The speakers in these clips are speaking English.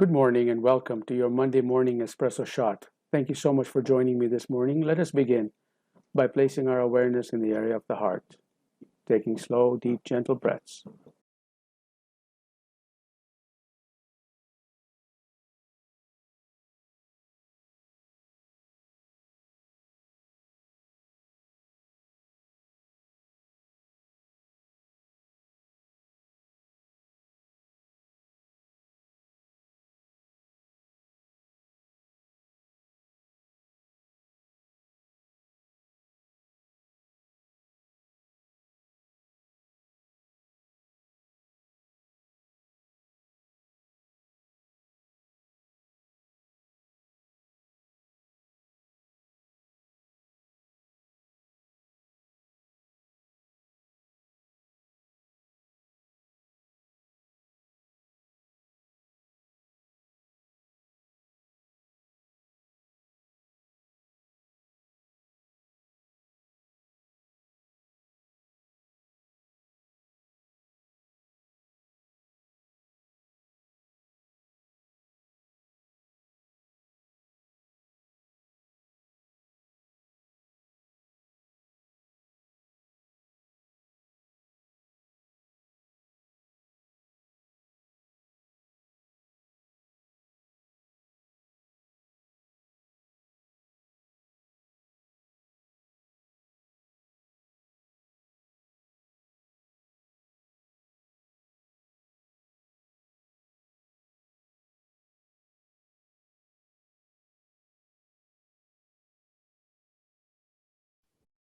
Good morning and welcome to your Monday morning espresso shot. Thank you so much for joining me this morning. Let us begin by placing our awareness in the area of the heart, taking slow, deep, gentle breaths.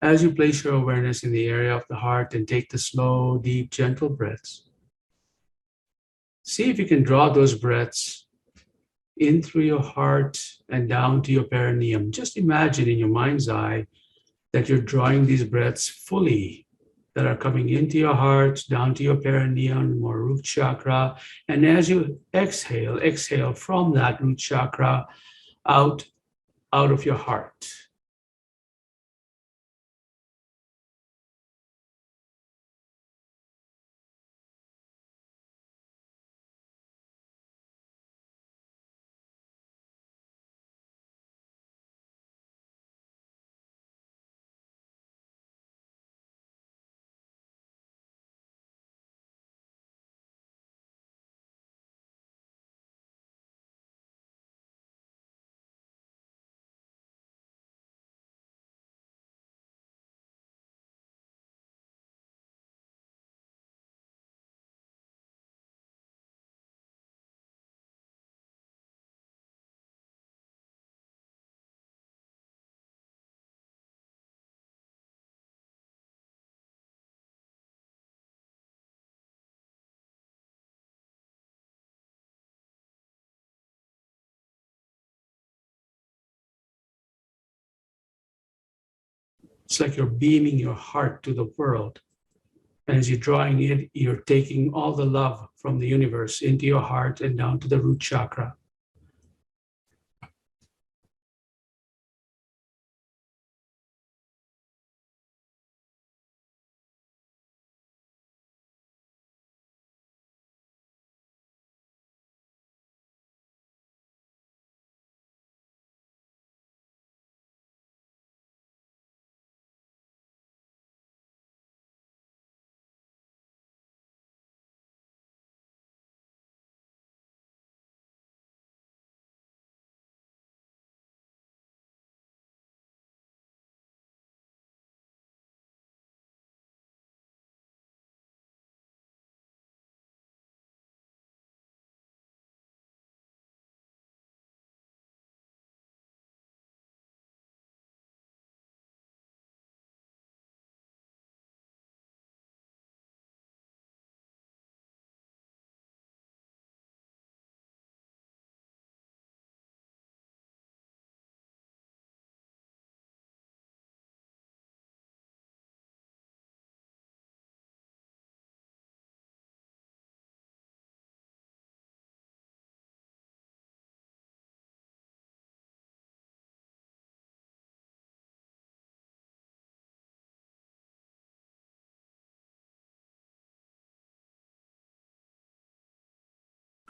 As you place your awareness in the area of the heart and take the slow, deep, gentle breaths, see if you can draw those breaths in through your heart and down to your perineum. Just imagine in your mind's eye that you're drawing these breaths fully that are coming into your heart, down to your perineum or root chakra. And as you exhale from that root chakra out, out of your heart. It's like you're beaming your heart to the world. And as you're drawing it, you're taking all the love from the universe into your heart and down to the root chakra.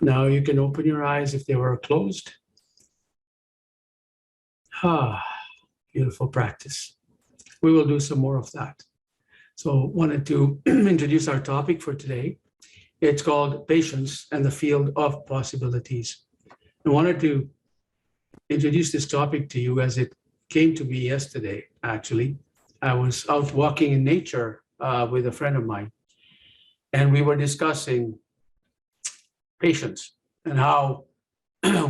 Now you can open your eyes if they were closed. Ah, beautiful practice. We will do some more of that. So wanted to introduce our topic for today. It's called Patience and the Field of Possibilities. I wanted to introduce this topic to you as it came to me yesterday, actually. I was out walking in nature with a friend of mine, and we were discussing patience and how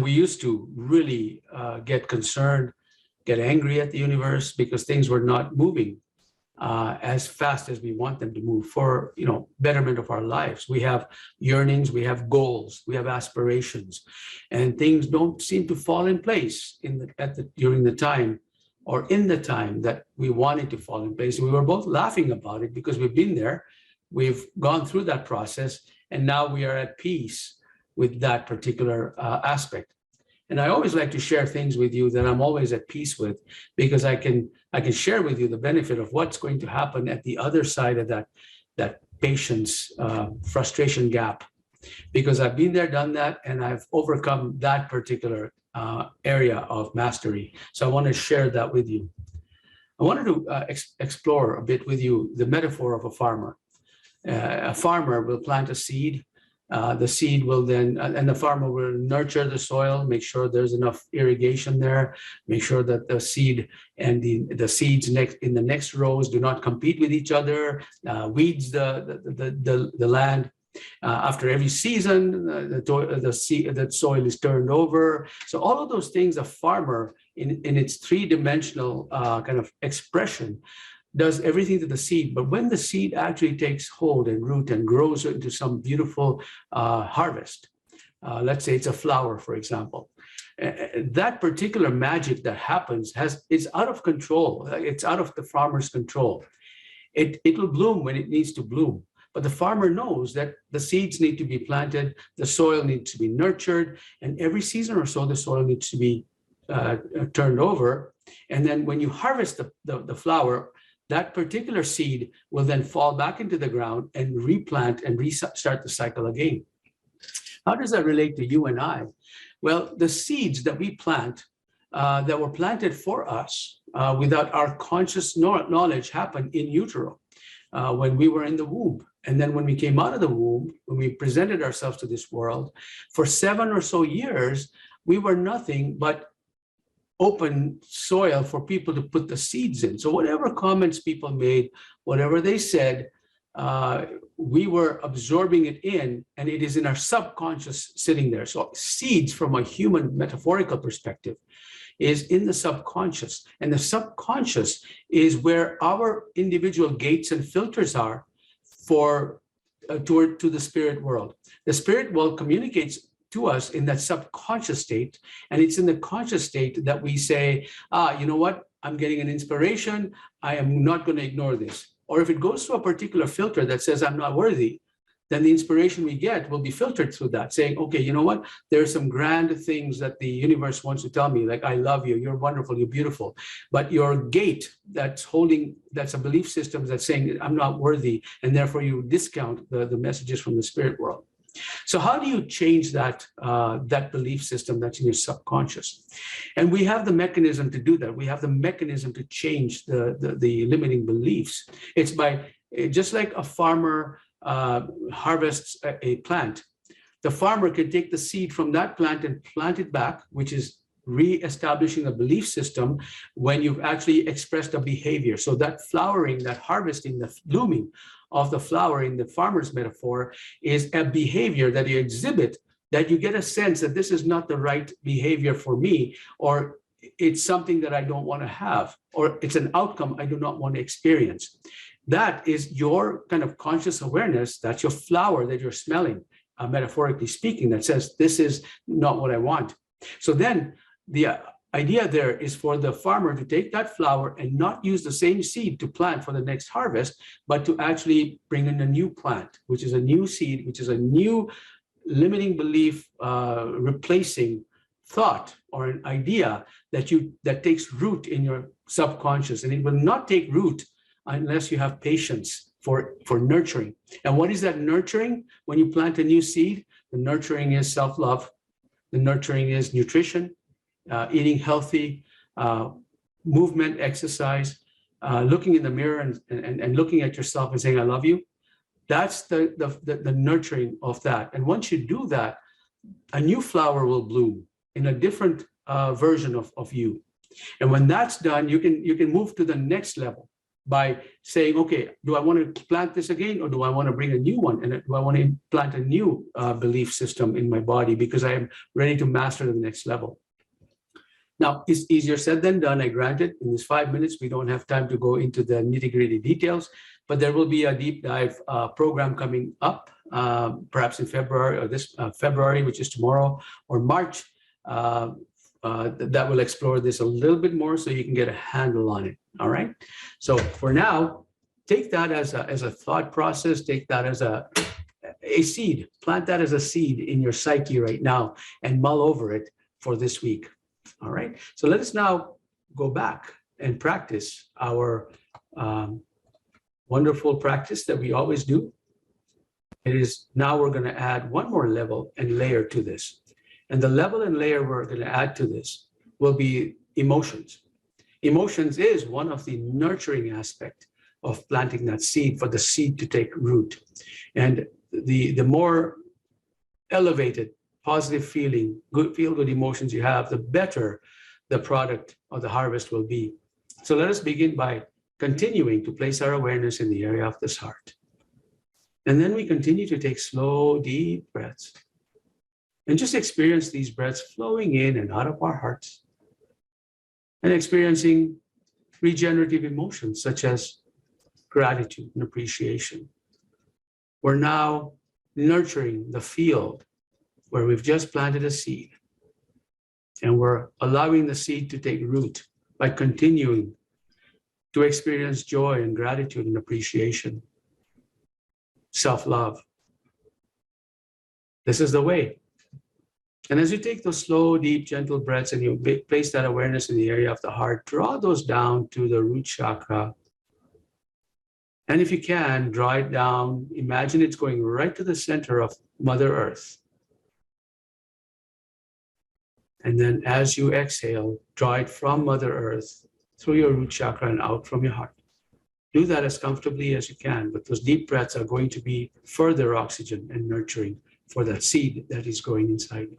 we used to really get concerned, get angry at the universe because things were not moving as fast as we want them to move for betterment of our lives. We have yearnings, we have goals, we have aspirations, and things don't seem to fall in place during the time or in the time that we wanted to fall in place. We were both laughing about it because we've been there, we've gone through that process, and now we are at peace with that particular aspect. And I always like to share things with you that I'm always at peace with, because I can share with you the benefit of what's going to happen at the other side of that patience frustration gap, because I've been there, done that, and I've overcome that particular area of mastery. So I want to share that with you. I wanted to explore a bit with you the metaphor of a farmer. A farmer will plant a seed. The seed will then, and the farmer will nurture the soil, make sure there's enough irrigation there, make sure that the seed and the seeds in the next rows do not compete with each other, weeds the land. After every season, the soil is turned over. So all of those things, a farmer in its three-dimensional kind of expression does everything to the seed. But when the seed actually takes hold and root and grows into some beautiful harvest, let's say it's a flower, for example, that particular magic that happens is out of control. It's out of the farmer's control. It will bloom when it needs to bloom. But the farmer knows that the seeds need to be planted, the soil needs to be nurtured, and every season or so, the soil needs to be turned over. And then when you harvest the flower, that particular seed will then fall back into the ground and replant and restart the cycle again. How does that relate to you and I? Well, the seeds that we plant, that were planted for us without our conscious knowledge, happened in utero when we were in the womb. And then when we came out of the womb, when we presented ourselves to this world, for 7 or so years, we were nothing but open soil for people to put the seeds in. So whatever comments people made, whatever they said, we were absorbing it in, and it is in our subconscious sitting there. So seeds, from a human metaphorical perspective, is in the subconscious. And the subconscious is where our individual gates and filters are for to the spirit world. The spirit world communicates to us in that subconscious state, and it's in the conscious state that we say, you know what, I'm getting an inspiration, I am not going to ignore this. Or if it goes to a particular filter that says I'm not worthy, then the inspiration we get will be filtered through that, saying, okay, you know what, there are some grand things that the universe wants to tell me, like, I love you, you're wonderful, you're beautiful. But your gate that's a belief system that's saying I'm not worthy, and therefore you discount the messages from the spirit world. So how do you change that belief system that's in your subconscious? And we have the mechanism to do that. We have the mechanism to change the limiting beliefs. It's by, just like a farmer harvests a plant, the farmer can take the seed from that plant and plant it back, which is re-establishing a belief system when you've actually expressed a behavior. So that flowering, that harvesting, the blooming of the flower in the farmer's metaphor is a behavior that you exhibit, that you get a sense that this is not the right behavior for me, or it's something that I don't want to have, or it's an outcome I do not want to experience. That is your kind of conscious awareness. That's your flower that you're smelling, metaphorically speaking, that says, this is not what I want. So then the idea there is for the farmer to take that flower and not use the same seed to plant for the next harvest, but to actually bring in a new plant, which is a new seed, which is a new limiting belief, replacing thought or an idea that takes root in your subconscious. And it will not take root unless you have patience for nurturing. And what is that nurturing? When you plant a new seed, The nurturing is self-love. The nurturing is nutrition, eating healthy, movement, exercise, looking in the mirror and looking at yourself and saying, I love you. That's the nurturing of that. And once you do that, a new flower will bloom in a different version of you. And when that's done, you can move to the next level by saying, okay, do I want to plant this again, or do I want to bring a new one? And do I want to plant a new belief system in my body because I am ready to master the next level? Now, it's easier said than done, I grant it. In these 5 minutes, we don't have time to go into the nitty-gritty details, but there will be a deep dive program coming up, perhaps in February, or this February, which is tomorrow, or March, that will explore this a little bit more so you can get a handle on it, all right? So for now, take that as a thought process, take that as a seed, plant that as a seed in your psyche right now and mull over it for this week. All right, so let us now go back and practice our wonderful practice that we always do. It is now we're going to add one more level and layer to this. And the level and layer we're going to add to this will be emotions. Emotions is one of the nurturing aspect of planting that seed for the seed to take root. And the more elevated, positive feeling, feel-good emotions you have, the better the product or the harvest will be. So let us begin by continuing to place our awareness in the area of this heart. And then we continue to take slow, deep breaths and just experience these breaths flowing in and out of our hearts and experiencing regenerative emotions such as gratitude and appreciation. We're now nurturing the field where we've just planted a seed, and we're allowing the seed to take root by continuing to experience joy and gratitude and appreciation, self-love. This is the way. And as you take those slow, deep, gentle breaths and you place that awareness in the area of the heart, draw those down to the root chakra. And if you can, draw it down. Imagine it's going right to the center of Mother Earth. And then as you exhale, draw it from Mother Earth through your root chakra and out from your heart. Do that as comfortably as you can, but those deep breaths are going to be further oxygen and nurturing for that seed that is growing inside you.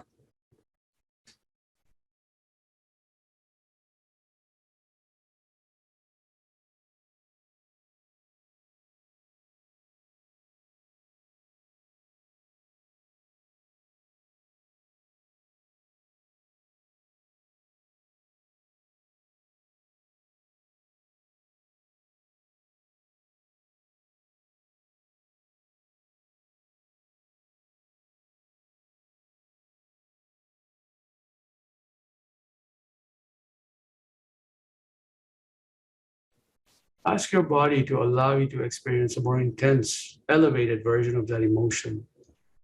Ask your body to allow you to experience a more intense, elevated version of that emotion.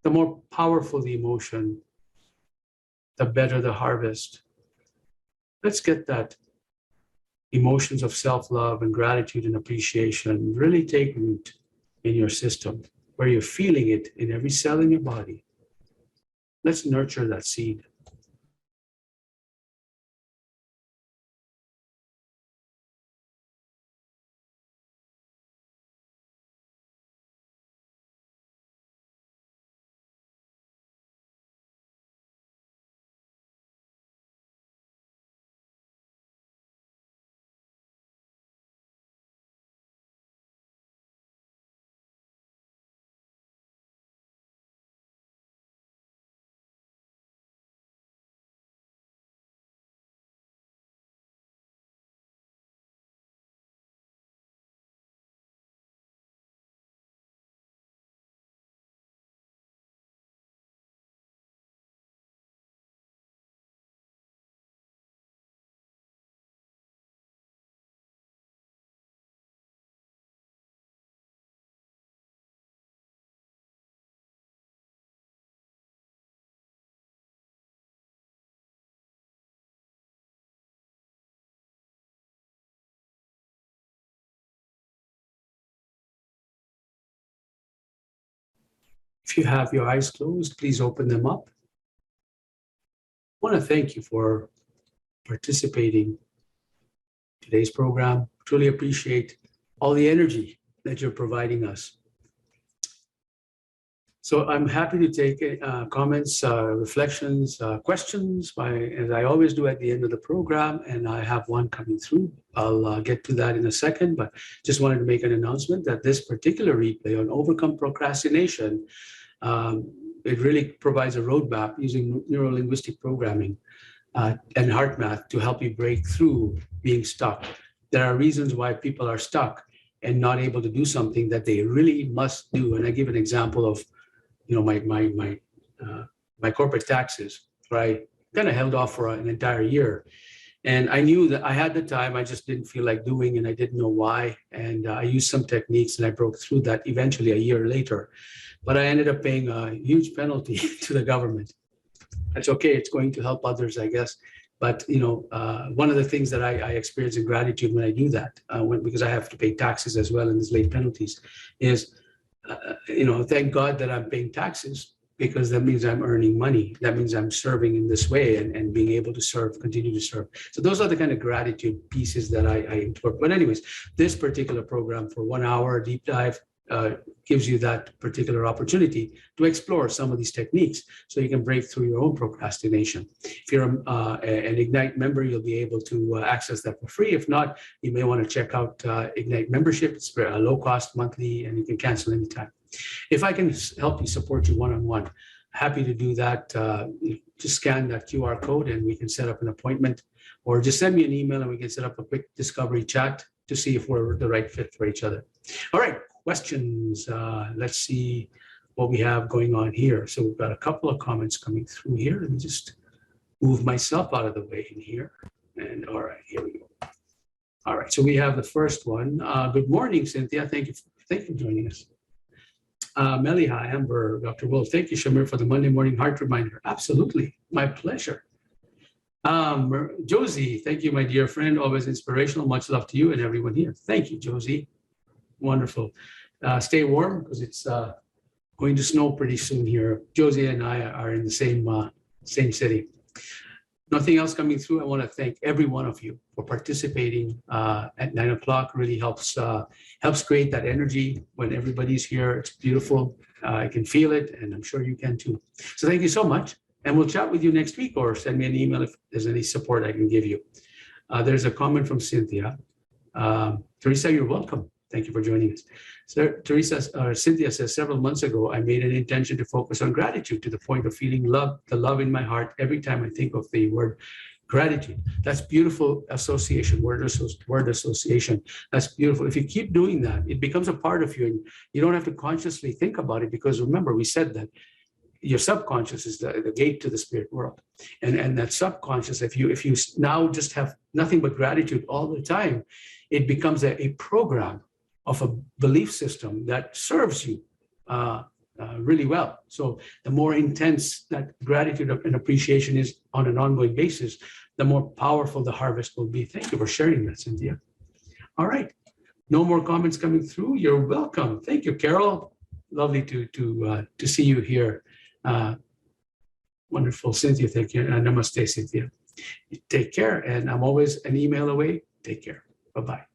The more powerful the emotion, the better the harvest. Let's get that emotions of self-love and gratitude and appreciation really take root in your system, where you're feeling it in every cell in your body. Let's nurture that seed. If you have your eyes closed, please open them up. I want to thank you for participating in today's program. Truly appreciate all the energy that you're providing us. So I'm happy to take comments, reflections, questions, as I always do at the end of the program, and I have one coming through. I'll get to that in a second, but just wanted to make an announcement that this particular replay on overcome procrastination, it really provides a roadmap using neuro-linguistic programming and HeartMath to help you break through being stuck. There are reasons why people are stuck and not able to do something that they really must do. And I give an example of, my corporate taxes, right? Kind of held off for an entire year. And I knew that I had the time, I just didn't feel like doing, and I didn't know why. And I used some techniques and I broke through that eventually a year later. But I ended up paying a huge penalty to the government. That's okay, it's going to help others, I guess. But one of the things that I experience in gratitude when I do that, because I have to pay taxes as well, and there's late penalties, is thank God that I'm paying taxes, because that means I'm earning money. That means I'm serving in this way and being able to serve, continue to serve. So those are the kind of gratitude pieces that I import. But anyways, this particular program for 1 hour deep dive gives you that particular opportunity to explore some of these techniques so you can break through your own procrastination. If you're an Ignite member, you'll be able to access that for free. If not, you may want to check out Ignite membership. It's a low cost monthly, and you can cancel anytime. If I can help you, support you one-on-one, happy to do that. Just scan that QR code and we can set up an appointment, or just send me an email and we can set up a quick discovery chat to see if we're the right fit for each other. All right, questions. Let's see what we have going on here. So we've got a couple of comments coming through here. Let me just move myself out of the way in here. And all right, here we go. All right, so we have the first one. Good morning, Cynthia. Thank you for joining us. Meliha, Amber, Dr. Wolf, thank you, Shamir, for the Monday morning heart reminder. Absolutely, my pleasure. Josie, thank you, my dear friend, always inspirational. Much love to you and everyone here. Thank you, Josie. Wonderful. Stay warm, because it's going to snow pretty soon here. Josie and I are in the same city. Nothing else coming through. I want to thank every one of you for participating at 9 o'clock. Really helps create that energy when everybody's here. It's beautiful. I can feel it, and I'm sure you can too. So thank you so much. And we'll chat with you next week, or send me an email if there's any support I can give you. There's a comment from Cynthia. Teresa, you're welcome. Thank you for joining us. So Cynthia says, several months ago, I made an intention to focus on gratitude to the point of feeling the love in my heart every time I think of the word gratitude. That's beautiful association, word association. That's beautiful. If you keep doing that, it becomes a part of you, and you don't have to consciously think about it, because remember, we said that your subconscious is the gate to the spirit world. And that subconscious, if you now just have nothing but gratitude all the time, it becomes a program of a belief system that serves you really well. So the more intense that gratitude and appreciation is on an ongoing basis, the more powerful the harvest will be. Thank you for sharing that, Cynthia. All right, no more comments coming through. You're welcome. Thank you, Carol. Lovely to see you here. Wonderful, Cynthia. Thank you. Namaste, Cynthia. Take care, and I'm always an email away. Take care. Bye-bye.